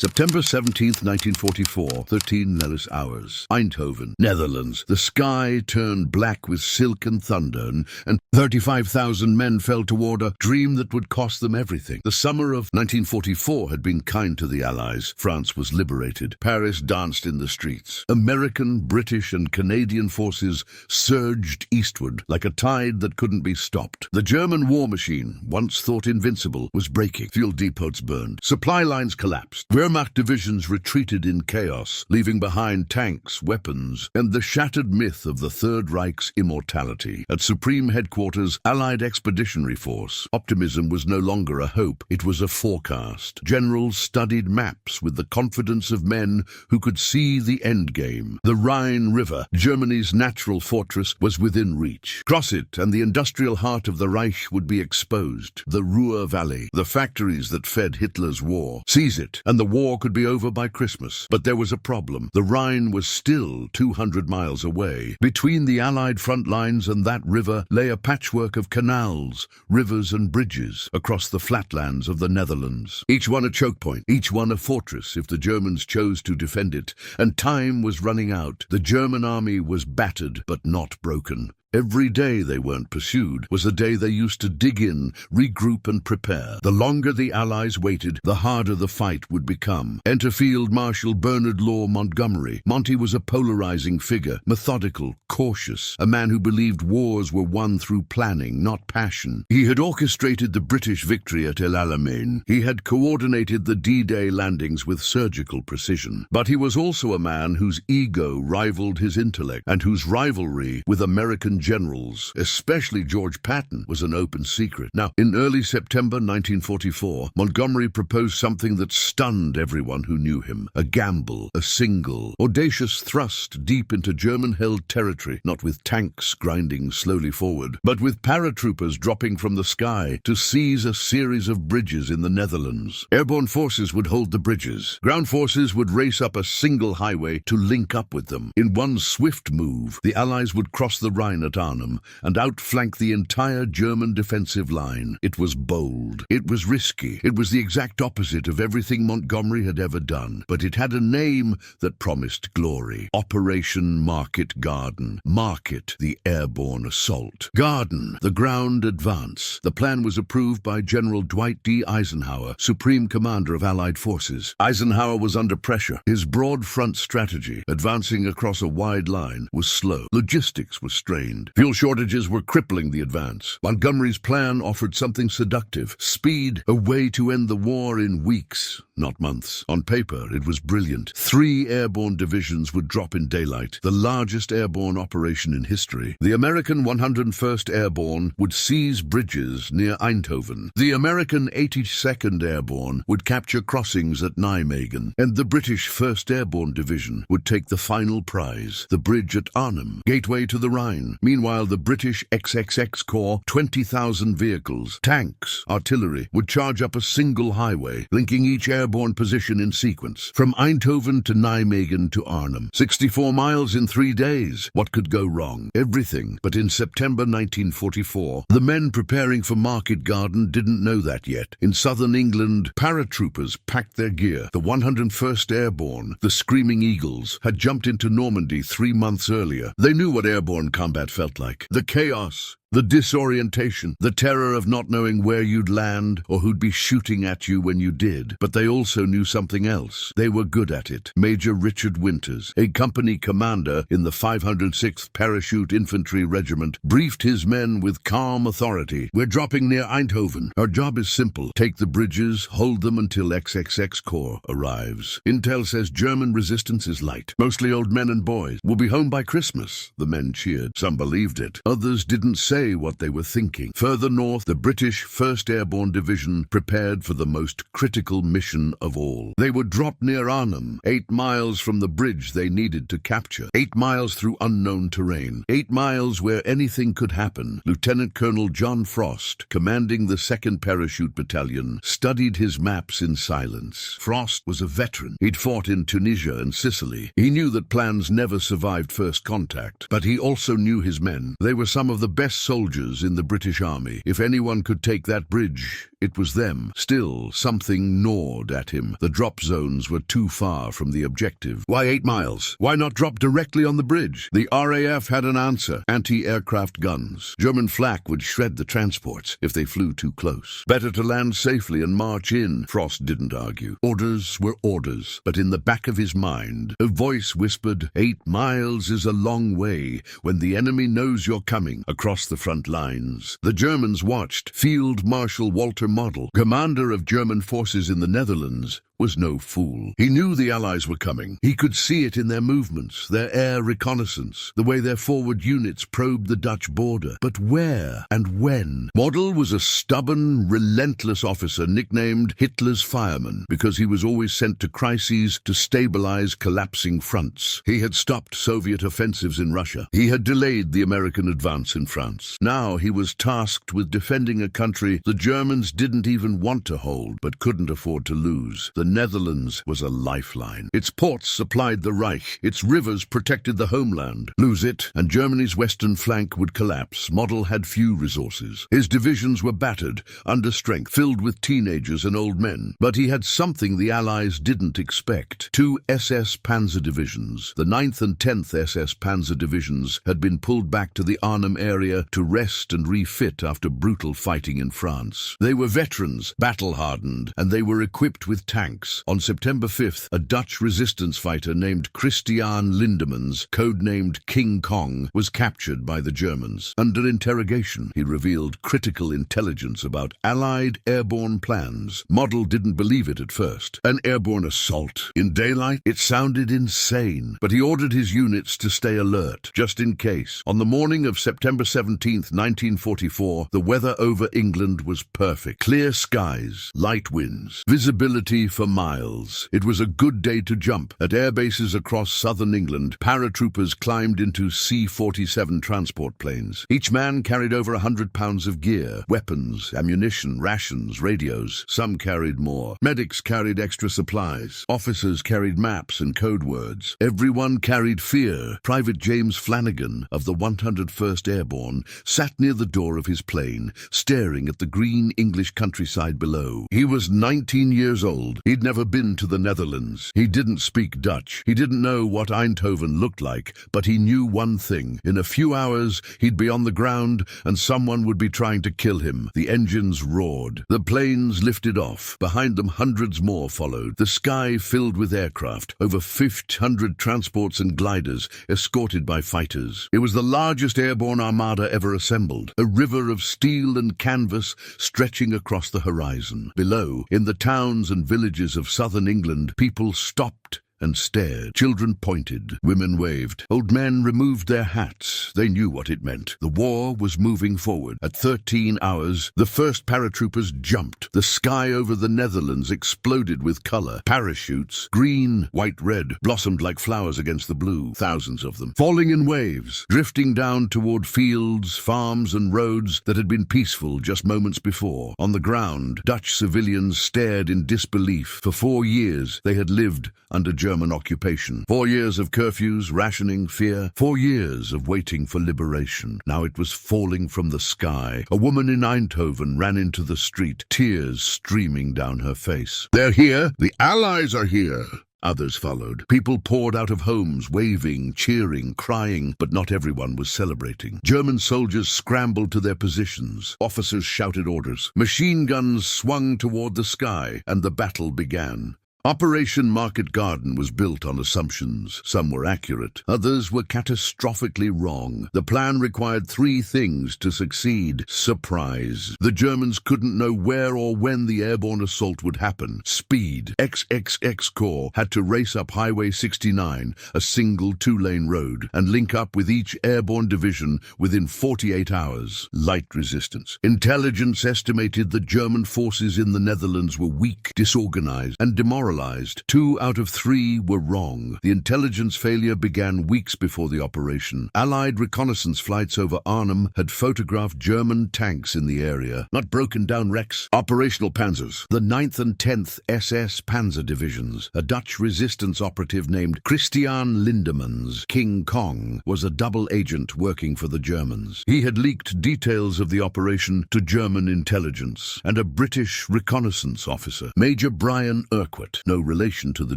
September 17th, 1944, 13 Nellis hours. Eindhoven, Netherlands. The sky turned black with silken thunder, and 35,000 men fell toward a dream that would cost them everything. The summer of 1944 had been kind to the Allies. France was liberated. Paris danced in the streets. American, British, and Canadian forces surged eastward like a tide that couldn't be stopped. The German war machine, once thought invincible, was breaking. Fuel depots burned. Supply lines collapsed. Wehrmacht divisions retreated in chaos, leaving behind tanks, weapons, and the shattered myth of the Third Reich's immortality. At Supreme Headquarters, Allied Expeditionary Force, optimism was no longer a hope, it was a forecast. Generals studied maps with the confidence of men who could see the endgame. The Rhine River, Germany's natural fortress, was within reach. Cross it, and the industrial heart of the Reich would be exposed. The Ruhr Valley, the factories that fed Hitler's war. Seize it, and the war could be over by Christmas. But there was a problem. The Rhine was still 200 miles away. Between the Allied front lines and that river lay a patchwork of canals, rivers and bridges across the flatlands of the Netherlands. Each one a choke point, each one a fortress if the Germans chose to defend it. And time was running out. The German army was battered but not broken. Every day they weren't pursued was a day they used to dig in, regroup and prepare. The longer the Allies waited, the harder the fight would become. Enter Field Marshal Bernard Law Montgomery. Monty was a polarizing figure, methodical, cautious, a man who believed wars were won through planning, not passion. He had orchestrated the British victory at El Alamein. He had coordinated the D-Day landings with surgical precision. But he was also a man whose ego rivaled his intellect, and whose rivalry with American generals, especially George Patton, was an open secret. Now, in early September 1944, Montgomery proposed something that stunned everyone who knew him. A gamble, a single, audacious thrust deep into German-held territory, not with tanks grinding slowly forward, but with paratroopers dropping from the sky to seize a series of bridges in the Netherlands. Airborne forces would hold the bridges. Ground forces would race up a single highway to link up with them. In one swift move, the Allies would cross the Rhine at Arnhem and outflank the entire German defensive line. It was bold. It was risky. It was the exact opposite of everything Montgomery had ever done. But it had a name that promised glory. Operation Market Garden. Market, the airborne assault. Garden, the ground advance. The plan was approved by General Dwight D. Eisenhower, Supreme Commander of Allied Forces. Eisenhower was under pressure. His broad front strategy, advancing across a wide line, was slow. Logistics was strained. Fuel shortages were crippling the advance. Montgomery's plan offered something seductive. Speed, a way to end the war in weeks, not months. On paper, it was brilliant. 3 airborne divisions would drop in daylight, the largest airborne operation in history. The American 101st Airborne would seize bridges near Eindhoven. The American 82nd Airborne would capture crossings at Nijmegen. And the British 1st Airborne Division would take the final prize, the bridge at Arnhem, gateway to the Rhine. Meanwhile, the British XXX Corps, 20,000 vehicles, tanks, artillery, would charge up a single highway, linking each airborne position in sequence. From Eindhoven to Nijmegen to Arnhem. 64 miles in 3 days. What could go wrong? Everything. But in September 1944, the men preparing for Market Garden didn't know that yet. In southern England, paratroopers packed their gear. The 101st Airborne, the Screaming Eagles, had jumped into Normandy 3 months earlier. They knew what airborne combat felt like. The chaos, the disorientation, the terror of not knowing where you'd land or who'd be shooting at you when you did. But they also knew something else. They were good at it. Major Richard Winters, a company commander in the 506th Parachute Infantry Regiment, briefed his men with calm authority. We're dropping near Eindhoven. Our job is simple. Take the bridges, hold them until XXX Corps arrives. Intel says German resistance is light. Mostly old men and boys. We'll be home by Christmas. The men cheered. Some believed it. Others didn't say what they were thinking. Further north, the British 1st Airborne Division prepared for the most critical mission of all. They would drop near Arnhem, 8 miles from the bridge they needed to capture. 8 miles through unknown terrain. 8 miles where anything could happen. Lieutenant Colonel John Frost, commanding the 2nd Parachute Battalion, studied his maps in silence. Frost was a veteran. He'd fought in Tunisia and Sicily. He knew that plans never survived first contact, but he also knew his men. They were some of the best soldiers in the British Army. If anyone could take that bridge, it was them. Still, something gnawed at him. The drop zones were too far from the objective. Why 8 miles? Why not drop directly on the bridge? The RAF had an answer: anti-aircraft guns. German flak would shred the transports if they flew too close. Better to land safely and march in. Frost didn't argue. Orders were orders, but in the back of his mind, a voice whispered, 8 miles is a long way when the enemy knows you're coming across the front lines. The Germans watched. Field Marshal Walter Model, commander of German forces in the Netherlands, was no fool. He knew the Allies were coming. He could see it in their movements, their air reconnaissance, the way their forward units probed the Dutch border. But where and when? Model was a stubborn, relentless officer nicknamed Hitler's fireman because he was always sent to crises to stabilize collapsing fronts. He had stopped Soviet offensives in Russia. He had delayed the American advance in France. Now he was tasked with defending a country the Germans didn't even want to hold but couldn't afford to lose. The Netherlands was a lifeline. Its ports supplied the Reich. Its rivers protected the homeland. Lose it, and Germany's western flank would collapse. Model had few resources. His divisions were battered, under strength, filled with teenagers and old men. But he had something the Allies didn't expect. 2 SS Panzer divisions. The 9th and 10th SS Panzer divisions had been pulled back to the Arnhem area to rest and refit after brutal fighting in France. They were veterans, battle-hardened, and they were equipped with tanks. On September 5th, a Dutch resistance fighter named Christian Lindemans, codenamed King Kong, was captured by the Germans. Under interrogation, he revealed critical intelligence about Allied airborne plans. Model didn't believe it at first. An airborne assault in daylight? It sounded insane, but he ordered his units to stay alert, just in case. On the morning of September 17th, 1944, the weather over England was perfect. Clear skies, light winds, visibility for miles. It was a good day to jump. At air bases across southern England, paratroopers climbed into C-47 transport planes. Each man carried over 100 pounds of gear, weapons, ammunition, rations, radios. Some carried more. Medics carried extra supplies. Officers carried maps and code words. Everyone carried fear. Private James Flanagan of the 101st Airborne sat near the door of his plane, staring at the green English countryside below. He was 19 years old. He'd never been to the Netherlands. He didn't speak Dutch. He didn't know what Eindhoven looked like, but he knew one thing. In a few hours, he'd be on the ground and someone would be trying to kill him. The engines roared. The planes lifted off. Behind them, hundreds more followed. The sky filled with aircraft, over 500 transports and gliders, escorted by fighters. It was the largest airborne armada ever assembled, a river of steel and canvas stretching across the horizon. Below, in the towns and villages of southern England, people stopped and stared. Children pointed. Women waved. Old men removed their hats. They knew what it meant. The war was moving forward. At 13 hours, the first paratroopers jumped. The sky over the Netherlands exploded with color. Parachutes, green, white, red, blossomed like flowers against the blue. Thousands of them. Falling in waves, drifting down toward fields, farms, and roads that had been peaceful just moments before. On the ground, Dutch civilians stared in disbelief. For 4 years, they had lived under German occupation. 4 years of curfews, rationing, fear. 4 years of waiting for liberation. Now it was falling from the sky. A woman in Eindhoven ran into the street, tears streaming down her face. "They're here! The Allies are here!" Others followed. People poured out of homes, waving, cheering, crying, but not everyone was celebrating. German soldiers scrambled to their positions. Officers shouted orders. Machine guns swung toward the sky, and the battle began. Operation Market Garden was built on assumptions. Some were accurate, others were catastrophically wrong. The plan required 3 things to succeed. Surprise. The Germans couldn't know where or when the airborne assault would happen. Speed. XXX Corps had to race up Highway 69, a single 2-lane road, and link up with each airborne division within 48 hours. Light resistance. Intelligence estimated the German forces in the Netherlands were weak, disorganized, and demoralized. demoralized. 2 out of 3 were wrong. The intelligence failure began weeks before the operation. Allied reconnaissance flights over Arnhem had photographed German tanks in the area, not broken-down wrecks. Operational panzers. The 9th and 10th SS Panzer Divisions. A Dutch resistance operative named Christian Lindemans, King Kong, was a double agent working for the Germans. He had leaked details of the operation to German intelligence, and a British reconnaissance officer, Major Brian Urquhart, no relation to the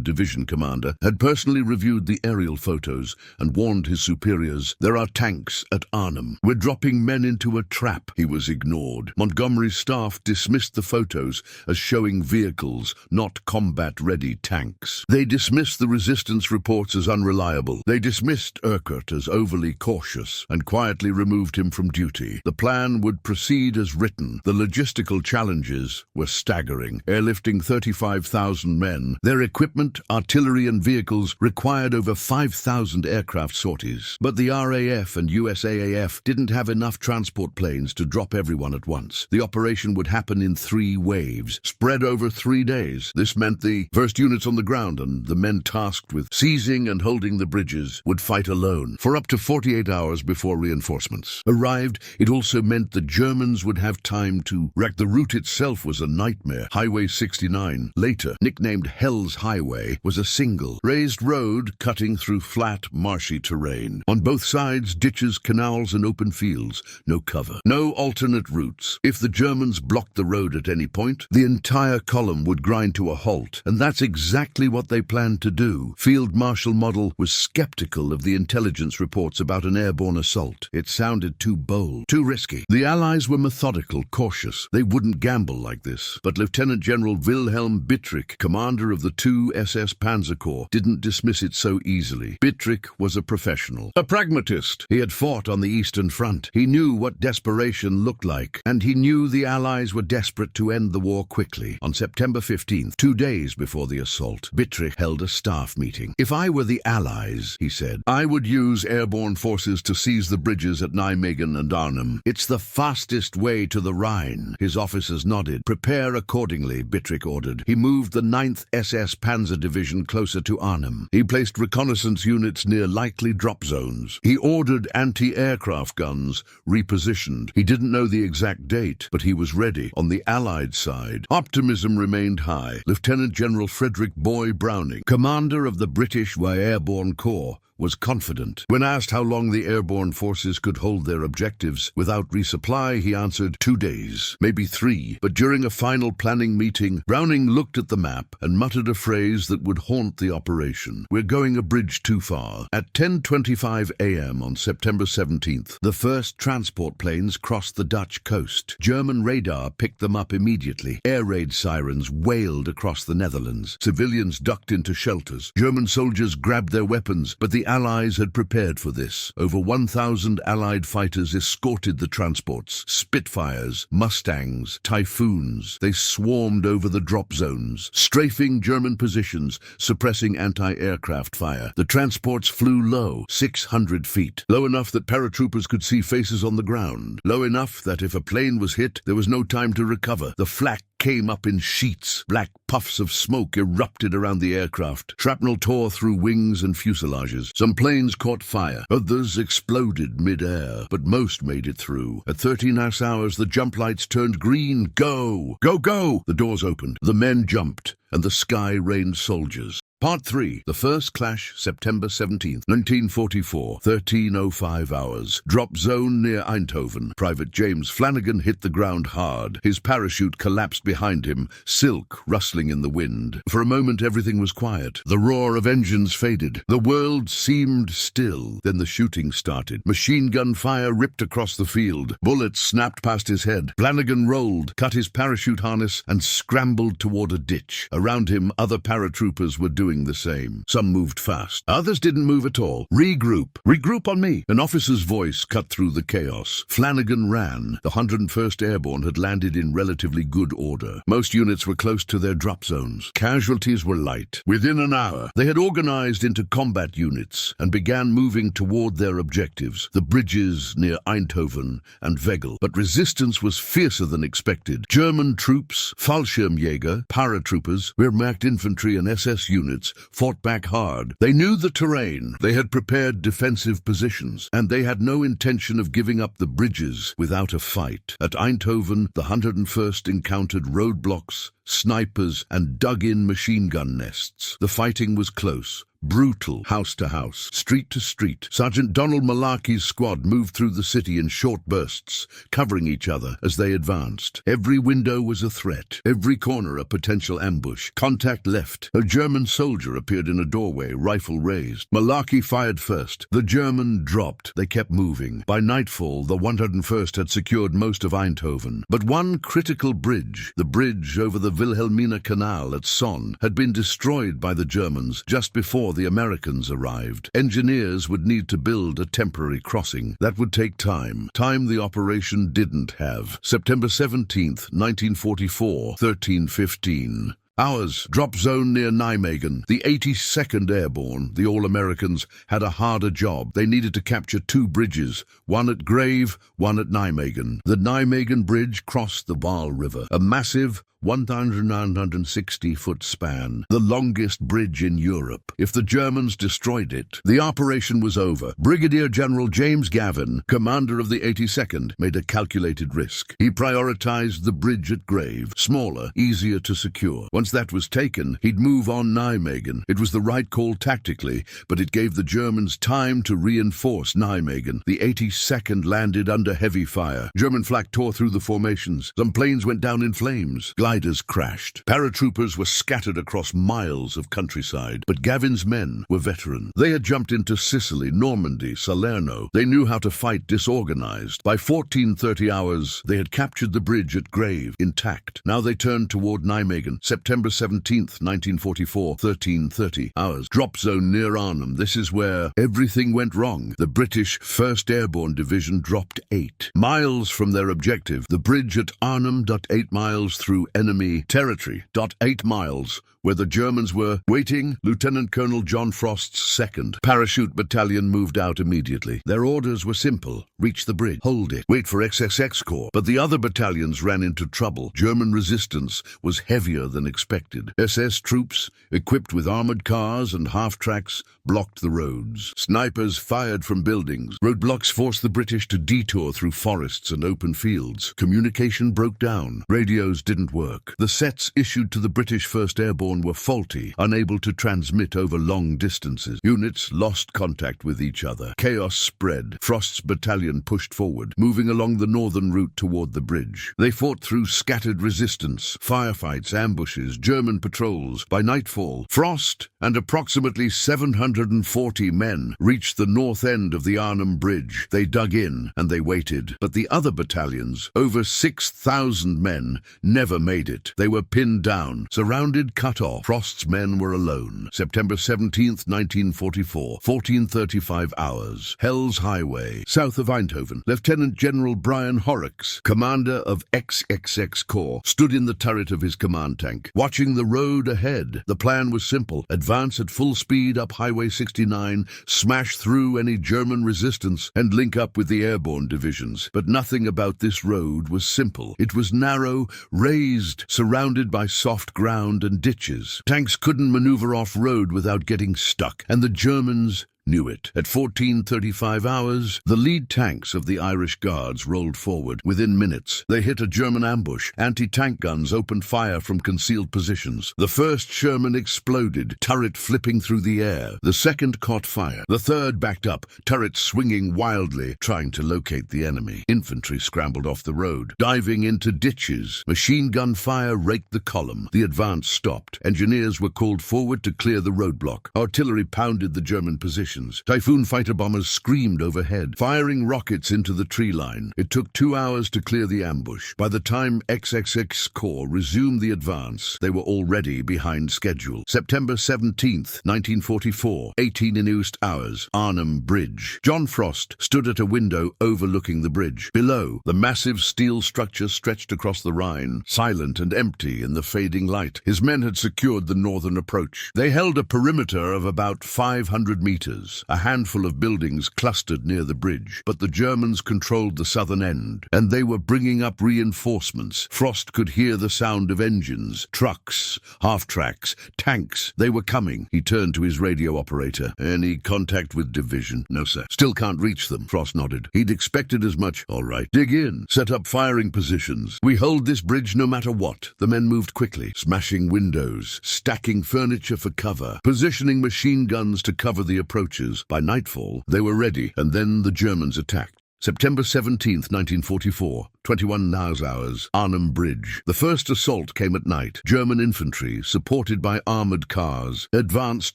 division commander, had personally reviewed the aerial photos and warned his superiors, "There are tanks at Arnhem. We're dropping men into a trap." He was ignored. Montgomery's staff dismissed the photos as showing vehicles, not combat-ready tanks. They dismissed the resistance reports as unreliable. They dismissed Urquhart as overly cautious and quietly removed him from duty. The plan would proceed as written. The logistical challenges were staggering. Airlifting 35,000 men, their equipment, artillery and vehicles required over 5,000 aircraft sorties. But the RAF and USAAF didn't have enough transport planes to drop everyone at once. The operation would happen in 3 waves, spread over 3 days. This meant the first units on the ground and the men tasked with seizing and holding the bridges would fight alone for up to 48 hours before reinforcements arrived. It also meant the Germans would have time to wreck. The route itself was a nightmare. Highway 69, later nicknamed Hell's Highway, was a single, raised road cutting through flat, marshy terrain. On both sides, ditches, canals, and open fields. No cover. No alternate routes. If the Germans blocked the road at any point, the entire column would grind to a halt, and that's exactly what they planned to do. Field Marshal Model was skeptical of the intelligence reports about an airborne assault. It sounded too bold, too risky. The Allies were methodical, cautious. They wouldn't gamble like this. But Lieutenant General Wilhelm Bittrich, commander of the 2 SS Panzer Corps, didn't dismiss it so easily. Bittrich was a professional, a pragmatist. He had fought on the Eastern Front. He knew what desperation looked like, and he knew the Allies were desperate to end the war quickly. On September 15th, 2 days before the assault, Bittrich held a staff meeting. "If I were the Allies," he said, "I would use airborne forces to seize the bridges at Nijmegen and Arnhem. It's the fastest way to the Rhine." His officers nodded. "Prepare accordingly," Bittrich ordered. He moved the 9th SS Panzer Division closer to Arnhem. He placed reconnaissance units near likely drop zones. He ordered anti-aircraft guns repositioned. He didn't know the exact date, but he was ready. On the Allied side, optimism remained high. Lieutenant General Frederick Boy Browning, commander of the British Airborne Corps, was confident. When asked how long the airborne forces could hold their objectives without resupply, he answered 2 days, maybe 3. But during a final planning meeting, Browning looked at the map and muttered a phrase that would haunt the operation. "We're going a bridge too far." At 10:25 a.m. on September 17th, the first transport planes crossed the Dutch coast. German radar picked them up immediately. Air raid sirens wailed across the Netherlands. Civilians ducked into shelters. German soldiers grabbed their weapons, but the Allies had prepared for this. Over 1,000 Allied fighters escorted the transports. Spitfires, Mustangs, Typhoons. They swarmed over the drop zones, strafing German positions, suppressing anti-aircraft fire. The transports flew low, 600 feet. Low enough that paratroopers could see faces on the ground. Low enough that if a plane was hit, there was no time to recover. The flak came up in sheets. Black puffs of smoke erupted around the aircraft. Shrapnel tore through wings and fuselages. Some planes caught fire. Others exploded mid-air, but most made it through. At 13 hours, the jump lights turned green. Go! Go, go! The doors opened. The men jumped, and the sky rained soldiers. Part 3. The first clash, September 17th, 1944, 13:05 hours. Drop zone near Eindhoven. Private James Flanagan hit the ground hard. His parachute collapsed behind him, silk rustling in the wind. For a moment, everything was quiet. The roar of engines faded. The world seemed still. Then the shooting started. Machine gun fire ripped across the field. Bullets snapped past his head. Flanagan rolled, cut his parachute harness, and scrambled toward a ditch. Around him, other paratroopers were doing doing the same. Some moved fast. Others didn't move at all. Regroup. Regroup on me. An officer's voice cut through the chaos. Flanagan ran. The 101st Airborne had landed in relatively good order. Most units were close to their drop zones. Casualties were light. Within an hour, they had organized into combat units and began moving toward their objectives, the bridges near Eindhoven and Wegel. But resistance was fiercer than expected. German troops, Fallschirmjäger, paratroopers, Wehrmacht infantry and SS units fought back hard. They knew the terrain. They had prepared defensive positions, and they had no intention of giving up the bridges without a fight. At Eindhoven, the 101st encountered roadblocks, snipers, and dug-in machine gun nests. The fighting was close. Brutal, house to house, street to street. Sergeant Donald Malaki's squad moved through the city in short bursts, covering each other as they advanced. Every window was a threat, every corner a potential ambush. Contact left. A German soldier appeared in a doorway, rifle raised. Malaki fired first. The German dropped. They kept moving. By nightfall, the 101st had secured most of Eindhoven. But one critical bridge, the bridge over the Wilhelmina Canal at Sonn, had been destroyed by the Germans just before the Americans arrived. Engineers would need to build a temporary crossing. That would take time. Time the operation didn't have. September 17th, 1944, 13:15. Hours. Drop zone near Nijmegen. The 82nd Airborne, the All-Americans, had a harder job. They needed to capture two bridges, one at Grave, one at Nijmegen. The Nijmegen Bridge crossed the Waal River, a massive 1,960-foot span, the longest bridge in Europe. If the Germans destroyed it, the operation was over. Brigadier General James Gavin, commander of the 82nd, made a calculated risk. He prioritized the bridge at Grave, smaller, easier to secure. Once that was taken, he'd move on Nijmegen. It was the right call tactically, but it gave the Germans time to reinforce Nijmegen. The 82nd landed under heavy fire. German flak tore through the formations. Some planes went down in flames. Gliders crashed. Paratroopers were scattered across miles of countryside, but Gavin's men were veteran. They had jumped into Sicily, Normandy, Salerno. They knew how to fight disorganized. By 14:30 hours, they had captured the bridge at Grave, intact. Now they turned toward Nijmegen. September 17th, 1944, 13:30 hours. Drop zone near Arnhem. This is where everything went wrong. The British 1st Airborne Division dropped 8 miles from their objective. The bridge at Arnhem, 8 miles through enemy territory, 8 miles, where the Germans were waiting. Lieutenant Colonel John Frost's 2nd Parachute Battalion moved out immediately. Their orders were simple: reach the bridge, hold it, wait for XXX Corps. But the other battalions ran into trouble. German resistance was heavier than expected. SS troops, equipped with armored cars and half-tracks, blocked the roads. Snipers fired from buildings. Roadblocks forced the British to detour through forests and open fields. Communication broke down. Radios didn't work. The sets issued to the British 1st Airborne were faulty, unable to transmit over long distances. Units lost contact with each other. Chaos spread. Frost's battalion pushed forward, moving along the northern route toward the bridge. They fought through scattered resistance, firefights, ambushes, German patrols. By nightfall, Frost and approximately 740 men reached the north end of the Arnhem Bridge. They dug in and they waited. But the other battalions, over 6,000 men, never made it. They were pinned down, surrounded, cut off. Frost's men were alone. September 17th, 1944, 14:35 hours. Hell's Highway, south of Eindhoven. Lieutenant General Brian Horrocks, commander of XXX Corps, stood in the turret of his command tank, watching the road ahead. The plan was simple: advance at full speed up Highway 69, smash through any German resistance, and link up with the airborne divisions. But nothing about this road was simple. It was narrow, raised, surrounded by soft ground and ditches. Tanks couldn't maneuver off-road without getting stuck, and the Germans knew it. At 14:35 hours, the lead tanks of the Irish Guards rolled forward. Within minutes, they hit a German ambush. Anti-tank guns opened fire from concealed positions. The first Sherman exploded, turret flipping through the air. The second caught fire. The third backed up, turret swinging wildly, trying to locate the enemy. Infantry scrambled off the road, diving into ditches. Machine gun fire raked the column. The advance stopped. Engineers were called forward to clear the roadblock. Artillery pounded the German position. positions. Typhoon fighter bombers screamed overhead, firing rockets into the tree line. It took 2 hours to clear the ambush. By the time XXX Corps resumed the advance, they were already behind schedule. September 17th, 1944, 18 Inust hours, Arnhem Bridge. John Frost stood at a window overlooking the bridge. Below, the massive steel structure stretched across the Rhine, silent and empty in the fading light. His men had secured the northern approach. They held a perimeter of about 500 meters. A handful of buildings clustered near the bridge, but the Germans controlled the southern end, and they were bringing up reinforcements. Frost could hear the sound of engines, trucks, half-tracks, tanks. They were coming. He turned to his radio operator. "Any contact with division?" "No, sir." "Still can't reach them." Frost nodded. He'd expected as much. "All right. Dig in. Set up firing positions. We hold this bridge no matter what." The men moved quickly, smashing windows, stacking furniture for cover, positioning machine guns to cover the approaches. By nightfall, they were ready, and then the Germans attacked. September 17th, 1944, 21 hours, Arnhem Bridge. The first assault came at night. German infantry, supported by armored cars, advanced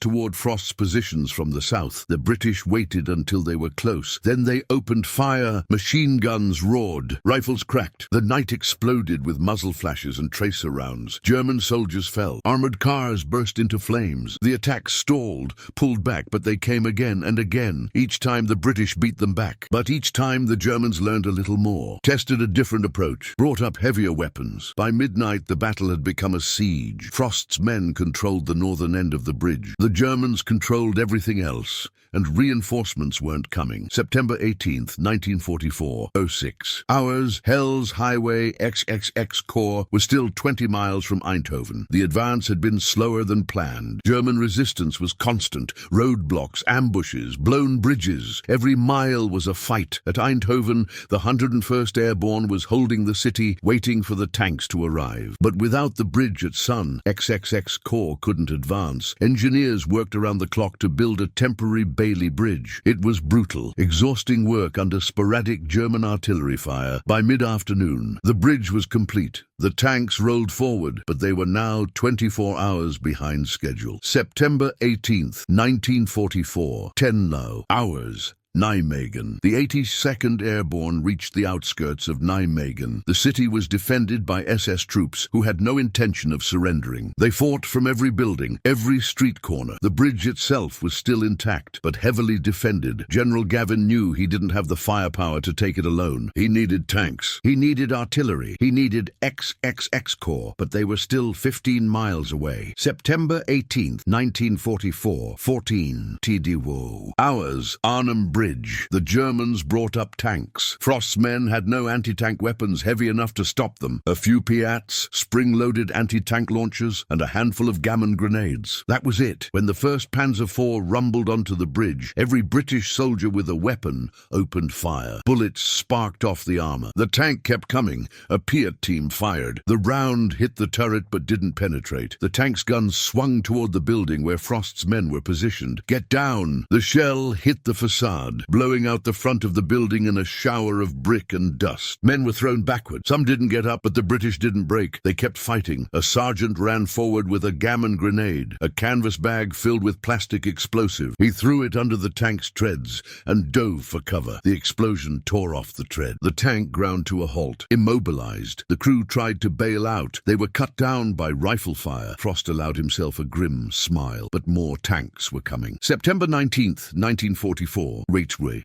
toward Frost's positions from the south. The British waited until they were close. Then they opened fire. Machine guns roared. Rifles cracked. The night exploded with muzzle flashes and tracer rounds. German soldiers fell. Armored cars burst into flames. The attack stalled, pulled back, but they came again and again. Each time the British beat them back. But each time the Germans learned a little more, tested a different approach, brought up heavier weapons. By midnight, the battle had become a siege. Frost's men controlled the northern end of the bridge. The Germans controlled everything else, and reinforcements weren't coming. September 18th, 1944, 06 hours, Hell's Highway XXX Corps was still 20 miles from Eindhoven. The advance had been slower than planned. German resistance was constant. Roadblocks, ambushes, blown bridges. Every mile was a fight. At Eindhoven, the 101st Airborne was holding the city, waiting for the tanks to arrive. But without the bridge at Sun, XXX Corps couldn't advance. Engineers worked around the clock to build a temporary Bailey Bridge. It was brutal, exhausting work under sporadic German artillery fire. By mid-afternoon, the bridge was complete. The tanks rolled forward, but they were now 24 hours behind schedule. September 18th, 1944, 10 hours. Nijmegen. The 82nd Airborne reached the outskirts of Nijmegen. The city was defended by SS troops who had no intention of surrendering. They fought from every building, every street corner. The bridge itself was still intact, but heavily defended. General Gavin knew he didn't have the firepower to take it alone. He needed tanks. He needed artillery. He needed XXX Corps, but they were still 15 miles away. September 18th, 1944, 14 hours, Arnhem Bridge. The Germans brought up tanks. Frost's men had no anti-tank weapons heavy enough to stop them. A few Piats, spring-loaded anti-tank launchers, and a handful of gammon grenades. That was it. When the first Panzer IV rumbled onto the bridge, every British soldier with a weapon opened fire. Bullets sparked off the armor. The tank kept coming. A Piat team fired. The round hit the turret but didn't penetrate. The tank's guns swung toward the building where Frost's men were positioned. "Get down!" The shell hit the facade, blowing out the front of the building in a shower of brick and dust. Men were thrown backward. Some didn't get up, but the British didn't break. They kept fighting. A sergeant ran forward with a gammon grenade, a canvas bag filled with plastic explosive. He threw it under the tank's treads and dove for cover. The explosion tore off the tread. The tank ground to a halt, immobilized. The crew tried to bail out. They were cut down by rifle fire. Frost allowed himself a grim smile, but more tanks were coming. September 19th, 1944.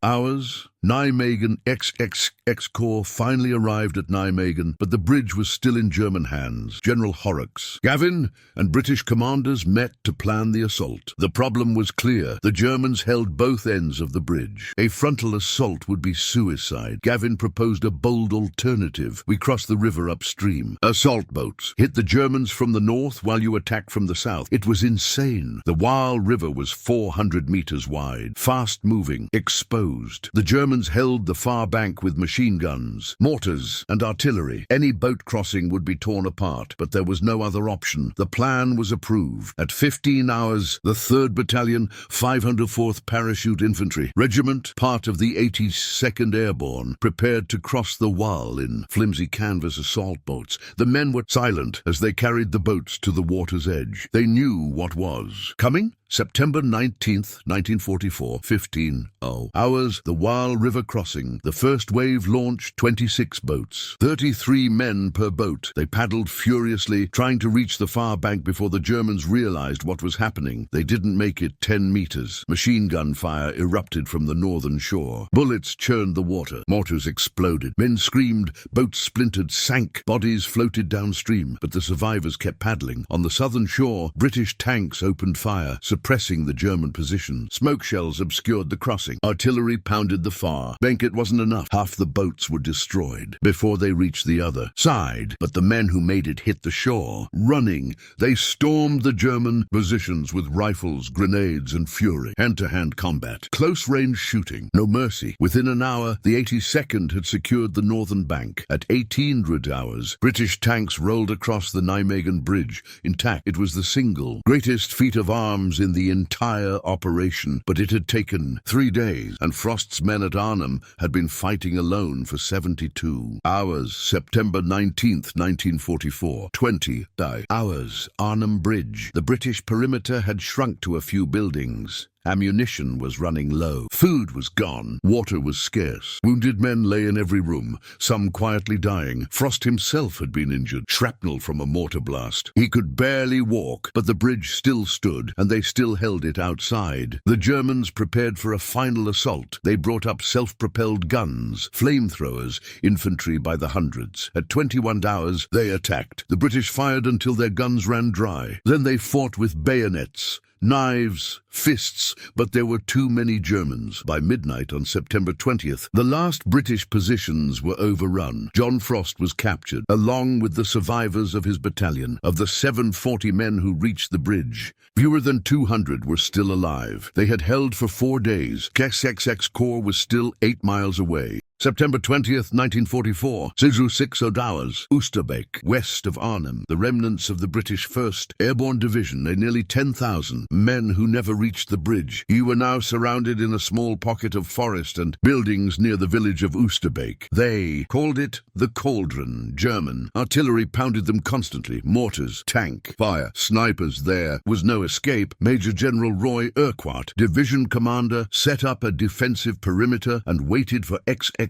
Hours. Nijmegen XXX Corps finally arrived at Nijmegen, but the bridge was still in German hands. General Horrocks, Gavin, and British commanders met to plan the assault. The problem was clear. The Germans held both ends of the bridge. A frontal assault would be suicide. Gavin proposed a bold alternative. We cross the river upstream. Assault boats hit the Germans from the north while you attack from the south. It was insane. The Waal River was 400 meters wide, fast-moving, exposed. The Germans held the far bank with machine guns, mortars, and artillery. Any boat crossing would be torn apart, but there was no other option. The plan was approved. At 15 hours, the 3rd Battalion, 504th Parachute Infantry Regiment, part of the 82nd Airborne, prepared to cross the Waal in flimsy canvas assault boats. The men were silent as they carried the boats to the water's edge. They knew what was coming. September 19th, 1944, 15:00 hours, the Waal River crossing. The first wave launched 26 boats, 33 men per boat. They paddled furiously, trying to reach the far bank before the Germans realized what was happening. They didn't make it 10 meters. Machine gun fire erupted from the northern shore. Bullets churned the water. Mortars exploded. Men screamed. Boats splintered, sank. Bodies floated downstream, but the survivors kept paddling. On the southern shore, British tanks opened fire, suppressing the German position. Smoke shells obscured the crossing. Artillery pounded the far bank. It wasn't enough. Half the boats were destroyed before they reached the other side, but the men who made it hit the shore. Running, they stormed the German positions with rifles, grenades, and fury. Hand-to-hand combat. Close-range shooting. No mercy. Within an hour, the 82nd had secured the northern bank. At 1800 hours, British tanks rolled across the Nijmegen Bridge, intact. It was the single greatest feat of arms in the entire operation, but it had taken 3 days, and Frost's men at Arnhem had been fighting alone for 72 hours. September 19th, 1944, 20 hours, Arnhem Bridge. The British perimeter had shrunk to a few buildings. Ammunition was running low. Food was gone. Water was scarce. Wounded men lay in every room, some quietly dying. Frost himself had been injured, shrapnel from a mortar blast. He could barely walk, but the bridge still stood, and they still held it outside. The Germans prepared for a final assault. They brought up self-propelled guns, flamethrowers, infantry by the hundreds. At 21 hours, they attacked. The British fired until their guns ran dry. Then they fought with bayonets, knives, fists, but there were too many Germans. By midnight on September 20th, the last British positions were overrun. John Frost was captured, along with the survivors of his battalion. Of the 740 men who reached the bridge, fewer than 200 were still alive. They had held for 4 days. XXX Corps was still 8 miles away. September 20th, 1944, 6 hours, Oosterbeek, west of Arnhem. The remnants of the British 1st Airborne Division, nearly 10,000 men who never reached the bridge. You were now surrounded in a small pocket of forest and buildings near the village of Oosterbeek. They called it the Cauldron. German artillery pounded them constantly. Mortars, tank, fire, snipers. There was no escape. Major General Roy Urquhart, division commander, set up a defensive perimeter and waited for XXX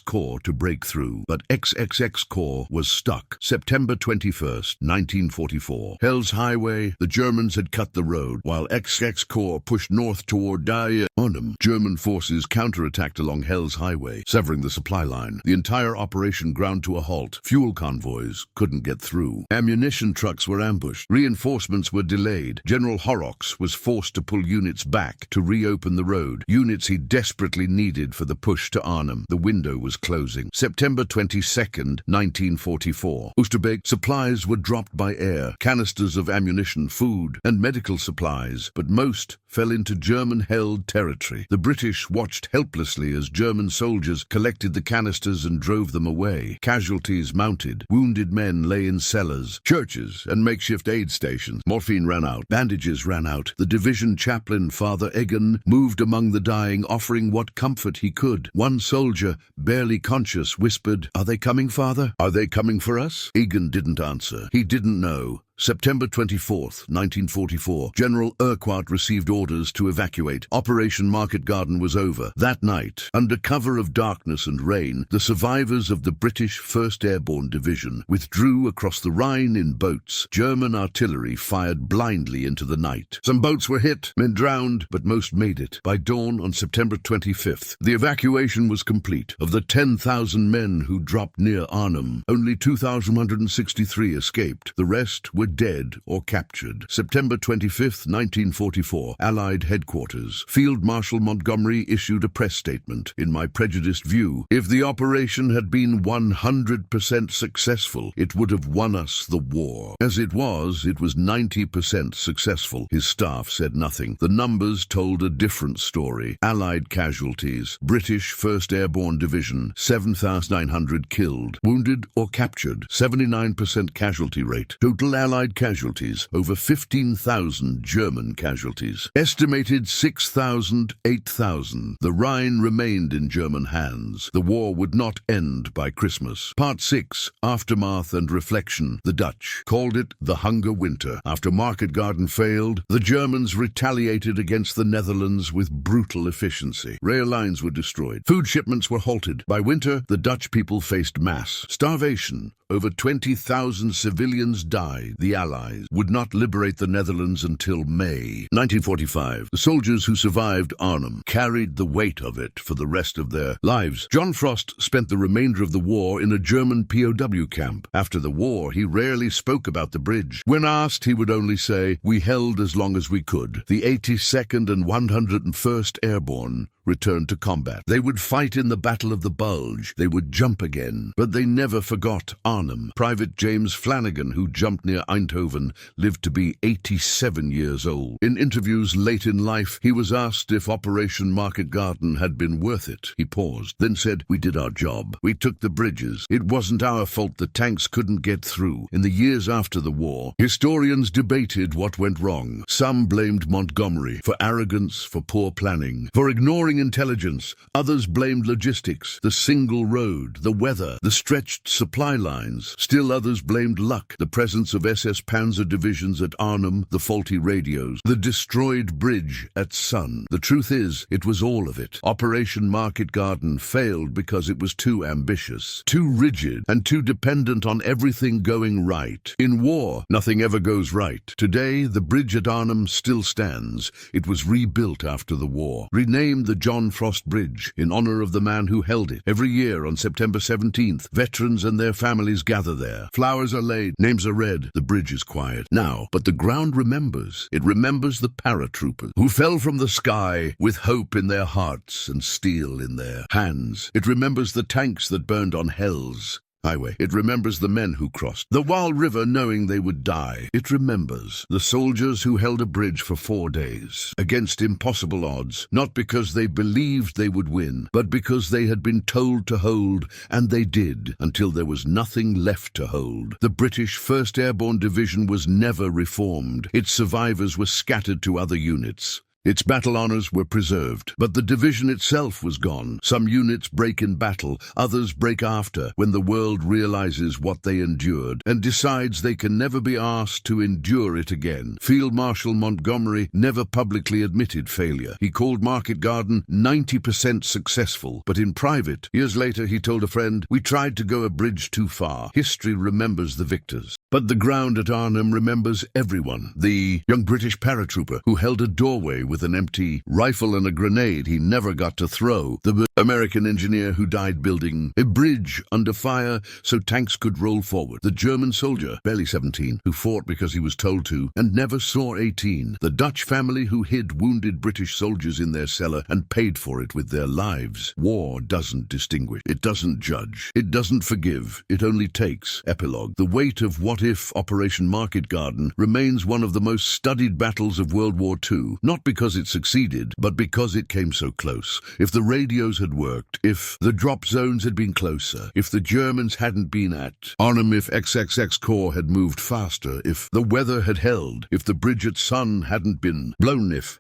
Corps to break through, but XXX Corps was stuck. September 21st, 1944. Hell's Highway, the Germans had cut the road, while XX Corps pushed north toward Arnhem. German forces counterattacked along Hell's Highway, severing the supply line. The entire operation ground to a halt. Fuel convoys couldn't get through. Ammunition trucks were ambushed. Reinforcements were delayed. General Horrocks was forced to pull units back to reopen the road, units he desperately needed for the push to Arnhem. The window was closing. September 22nd, 1944. Oosterbeek, supplies were dropped by air. Canisters of ammunition, food, and medical supplies, but most fell into German-held territory. The British watched helplessly as German soldiers collected the canisters and drove them away. Casualties mounted. Wounded men lay in cellars, churches, and makeshift aid stations. Morphine ran out. Bandages ran out. The division chaplain, Father Egan, moved among the dying, offering what comfort he could. One soldier, barely conscious, whispered, "Are they coming, Father? Are they coming for us?" Egan didn't answer. He didn't know. September 24th, 1944. General Urquhart received orders to evacuate. Operation Market Garden was over. That night, under cover of darkness and rain, the survivors of the British 1st Airborne Division withdrew across the Rhine in boats. German artillery fired blindly into the night. Some boats were hit, men drowned, but most made it. By dawn on September 25th, the evacuation was complete. Of the 10,000 men who dropped near Arnhem, only 2,163 escaped. The rest were dead or captured. September 25th, 1944, Allied headquarters. Field Marshal Montgomery issued a press statement. In my prejudiced view, if the operation had been 100% successful, it would have won us the war. As it was 90% successful. His staff said nothing. The numbers told a different story. Allied casualties. British 1st Airborne Division, 7,900 killed. Wounded or captured, 79% casualty rate. Total Allied Allied casualties, over 15,000 German casualties. Estimated 6,000, 8,000. The Rhine remained in German hands. The war would not end by Christmas. Part 6, Aftermath and Reflection. The Dutch called it the Hunger Winter. After Market Garden failed, the Germans retaliated against the Netherlands with brutal efficiency. Rail lines were destroyed. Food shipments were halted. By winter, the Dutch people faced mass starvation. Over 20,000 civilians died. The Allies would not liberate the Netherlands until May 1945. The soldiers who survived Arnhem carried the weight of it for the rest of their lives. John Frost spent the remainder of the war in a German POW camp. After the war, he rarely spoke about the bridge. When asked, he would only say, "We held as long as we could." The 82nd and 101st Airborne returned to combat. They would fight in the Battle of the Bulge. They would jump again. But they never forgot Arnhem. Private James Flanagan, who jumped near Eindhoven, lived to be 87 years old. In interviews late in life, he was asked if Operation Market Garden had been worth it. He paused, then said, "We did our job. We took the bridges. It wasn't our fault the tanks couldn't get through." In the years after the war, historians debated what went wrong. Some blamed Montgomery for arrogance, for poor planning, for ignoring intelligence. Others blamed logistics, the single road, the weather, the stretched supply lines. Still others blamed luck, the presence of SS Panzer divisions at Arnhem, the faulty radios, the destroyed bridge at Sun. The truth is, it was all of it. Operation Market Garden failed because it was too ambitious, too rigid, and too dependent on everything going right. In war, nothing ever goes right. Today, the bridge at Arnhem still stands. It was rebuilt after the war, renamed the John Frost Bridge in honor of the man who held it. Every year on September 17th, veterans and their families gather there. Flowers are laid, names are read, the bridge is quiet. Now, but the ground remembers. It remembers the paratroopers who fell from the sky with hope in their hearts and steel in their hands. It remembers the tanks that burned on Hell's highway. It remembers the men who crossed the Waal River knowing they would die. It remembers the soldiers who held a bridge for 4 days against impossible odds, not because they believed they would win, but because they had been told to hold, and they did, until there was nothing left to hold. The British 1st Airborne Division was never reformed. Its survivors were scattered to other units. Its battle honors were preserved, but the division itself was gone. Some units break in battle, others break after, when the world realizes what they endured and decides they can never be asked to endure it again. Field Marshal Montgomery never publicly admitted failure. He called Market Garden 90% successful, but in private, years later, he told a friend, "We tried to go a bridge too far." History remembers the victors, but the ground at Arnhem remembers everyone. The young British paratrooper who held a doorway with an empty rifle and a grenade he never got to throw. The American engineer who died building a bridge under fire so tanks could roll forward. The German soldier, barely 17, who fought because he was told to and never saw 18. The Dutch family who hid wounded British soldiers in their cellar and paid for it with their lives. War doesn't distinguish. It doesn't judge. It doesn't forgive. It only takes. Epilogue. The weight of what if Operation Market Garden remains one of the most studied battles of World War II, not because it succeeded, but because it came so close. If the radios had worked, if the drop zones had been closer, if the Germans hadn't been at Arnhem, if XXX Corps had moved faster, if the weather had held, if the bridge at Sun hadn't been blown, if,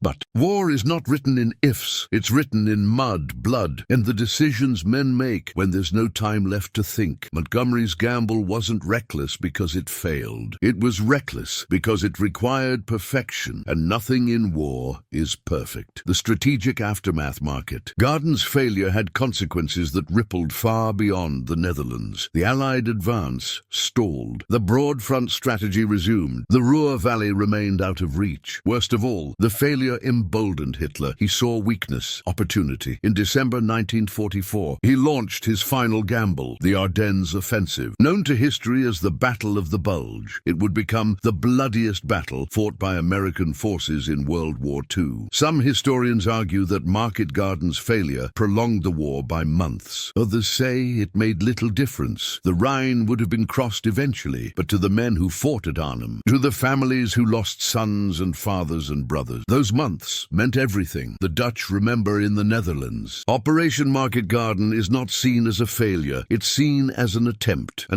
but. War is not written in ifs, it's written in mud, blood, and the decisions men make when there's no time left to think. Montgomery's gamble wasn't reckless because it failed. It was reckless because it required perfection, and nothing in war is perfect. The strategic aftermath. Market Garden's failure had consequences that rippled far beyond the Netherlands. The Allied advance stalled. The broad front strategy resumed. The Ruhr Valley remained out of reach. Worst of all, the failure emboldened Hitler. He saw weakness, opportunity. In December 1944, he launched his final gamble, the Ardennes Offensive. Known to history as the Battle of the Bulge, it would become the bloodiest battle fought by American forces in World War II. Some historians argue that Market Garden's failure prolonged the war by months. Others say it made little difference. The Rhine would have been crossed eventually, but to the men who fought at Arnhem, to the families who lost sons and fathers and brothers, others. Those months meant everything. The Dutch remember in the Netherlands. Operation Market Garden is not seen as a failure. It's seen as an attempt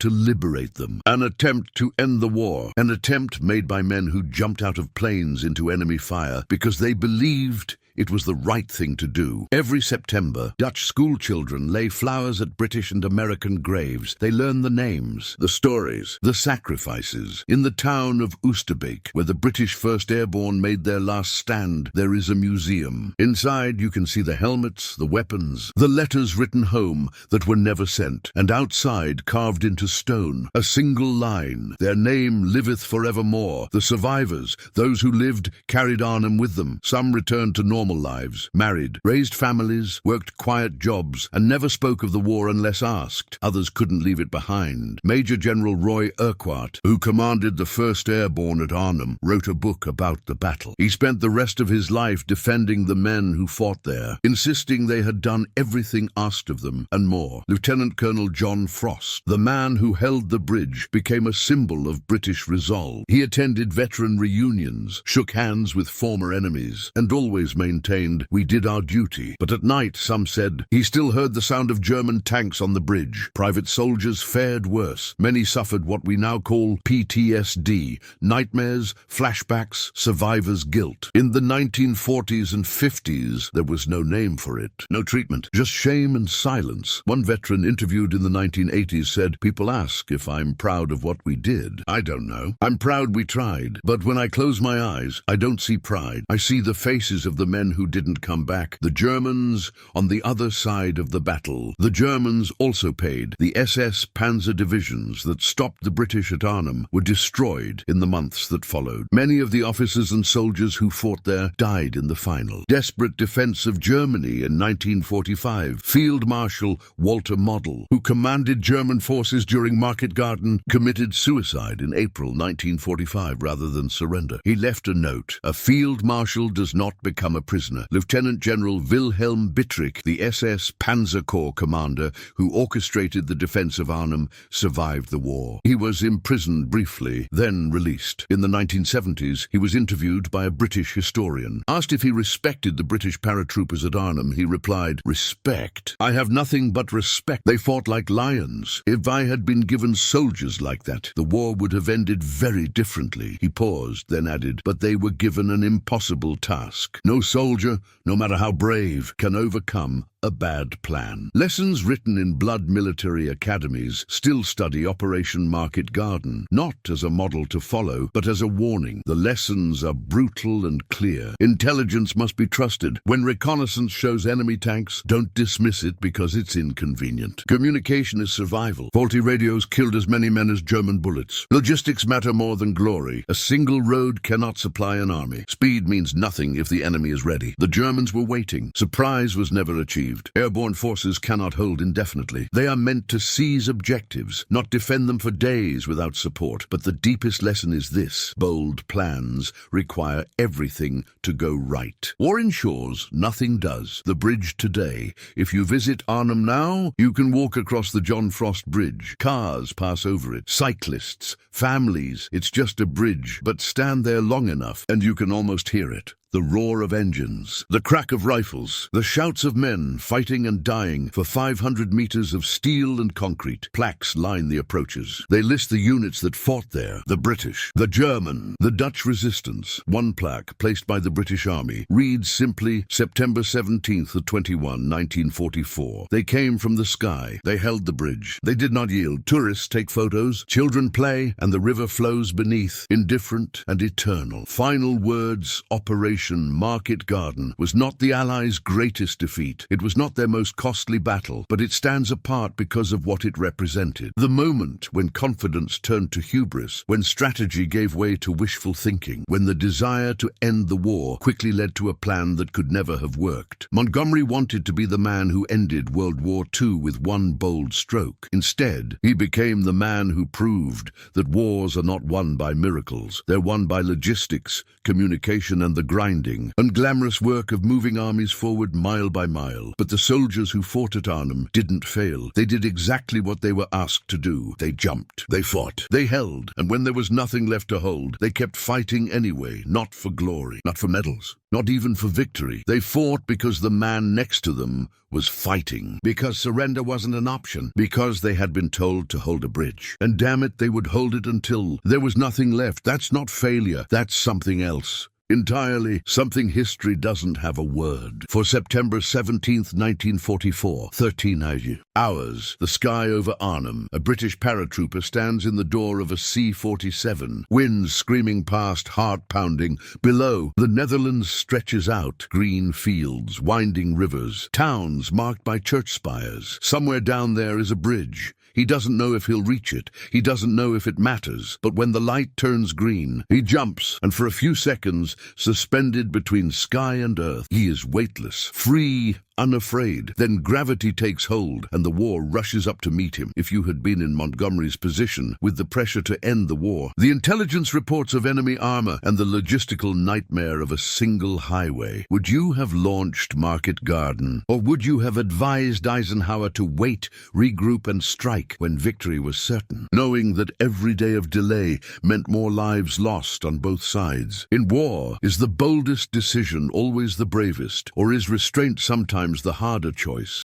to liberate them, an attempt to end the war, an attempt made by men who jumped out of planes into enemy fire because they believed it was the right thing to do. Every September, Dutch school children lay flowers at British and American graves. They learn the names, the stories, the sacrifices. In the town of Oosterbeek, where the British 1st Airborne made their last stand, there is a museum. Inside, you can see the helmets, the weapons, the letters written home that were never sent. And outside, carved into stone, a single line: their name liveth forevermore. The survivors, those who lived, carried Arnhem with them. Some returned to normal lives, married, raised families, worked quiet jobs, and never spoke of the war unless asked. Others couldn't leave it behind. Major General Roy Urquhart, who commanded the 1st Airborne at Arnhem, wrote a book about the battle. He spent the rest of his life defending the men who fought there, insisting they had done everything asked of them and more. Lieutenant Colonel John Frost, the man who held the bridge, became a symbol of British resolve. He attended veteran reunions, shook hands with former enemies, and always maintained, "We did our duty." But at night, some said, he still heard the sound of German tanks on the bridge. Private soldiers fared worse. Many suffered what we now call PTSD, nightmares, flashbacks, survivor's guilt. In the 1940s and 50s, there was no name for it, no treatment, just shame and silence. One veteran interviewed in the 1980s said, "People ask if I'm proud of what we did. I don't know. I'm proud we tried. But when I close my eyes, I don't see pride. I see the faces of the men who didn't come back, the Germans on the other side of the battle." The Germans also paid. The SS Panzer divisions that stopped the British at Arnhem were destroyed in the months that followed. Many of the officers and soldiers who fought there died in the final. Desperate defense of Germany in 1945. Field Marshal Walter Model, who commanded German forces during Market Garden, committed suicide in April 1945 rather than surrender. He left a note: "A field marshal does not become a prisoner." Lieutenant General Wilhelm Bittrich, the SS Panzer Corps commander who orchestrated the defense of Arnhem, survived the war. He was imprisoned briefly, then released. In the 1970s, he was interviewed by a British historian. Asked if he respected the British paratroopers at Arnhem, he replied, "Respect? I have nothing but respect. They fought like lions. If I had been given soldiers like that, the war would have ended very differently." He paused, then added, "But they were given an impossible task. No soldier, no matter how brave, can overcome a bad plan." Lessons written in blood military academies still study Operation Market Garden, not as a model to follow, but as a warning. The lessons are brutal and clear. Intelligence must be trusted. When reconnaissance shows enemy tanks, don't dismiss it because it's inconvenient. Communication is survival. Faulty radios killed as many men as German bullets. Logistics matter more than glory. A single road cannot supply an army. Speed means nothing if the enemy is ready. The Germans were waiting. Surprise was never achieved. Airborne forces cannot hold indefinitely. They are meant to seize objectives, not defend them for days without support. But the deepest lesson is this: bold plans require everything to go right. War ensures nothing does. The bridge today. If you visit Arnhem now, you can walk across the John Frost Bridge. Cars pass over it. Cyclists, families. It's just a bridge, but stand there long enough and you can almost hear it. The roar of engines, the crack of rifles, the shouts of men fighting and dying for 500 meters of steel and concrete. Plaques line the approaches. They list the units that fought there: the British, the German, the Dutch resistance. One plaque, placed by the British Army, reads simply, "September 17th to 21, 1944. They came from the sky. They held the bridge. They did not yield. Tourists take photos, children play, and the river flows beneath, indifferent and eternal." Final words: Operation Market Garden was not the Allies' greatest defeat. It was not their most costly battle, but it stands apart because of what it represented. The moment when confidence turned to hubris, when strategy gave way to wishful thinking, when the desire to end the war quickly led to a plan that could never have worked. Montgomery wanted to be the man who ended World War II with one bold stroke. Instead, he became the man who proved that wars are not won by miracles. They're won by logistics, communication, and the grind grinding, unglamorous work of moving armies forward mile by mile. But the soldiers who fought at Arnhem didn't fail. They did exactly what they were asked to do. They jumped, they fought, they held, and when there was nothing left to hold, they kept fighting anyway, not for glory, not for medals, not even for victory. They fought because the man next to them was fighting, because surrender wasn't an option, because they had been told to hold a bridge. And damn it, they would hold it until there was nothing left. That's not failure, that's something else. Entirely, something history doesn't have a word. For September 17th, 1944, 13 hours, the sky over Arnhem, a British paratrooper stands in the door of a C-47, wind screaming past, heart pounding. Below, the Netherlands stretches out, green fields, winding rivers, towns marked by church spires. Somewhere down there is a bridge. He doesn't know if he'll reach it. He doesn't know if it matters. But when the light turns green, he jumps, and for a few seconds, suspended between sky and earth, he is weightless, free, unafraid. Then gravity takes hold, and the war rushes up to meet him. If you had been in Montgomery's position, with the pressure to end the war, the intelligence reports of enemy armor, and the logistical nightmare of a single highway, would you have launched Market Garden? Or would you have advised Eisenhower to wait, regroup, and strike when victory was certain, knowing that every day of delay meant more lives lost on both sides? In war, is the boldest decision always the bravest, or is restraint sometimes the harder choice?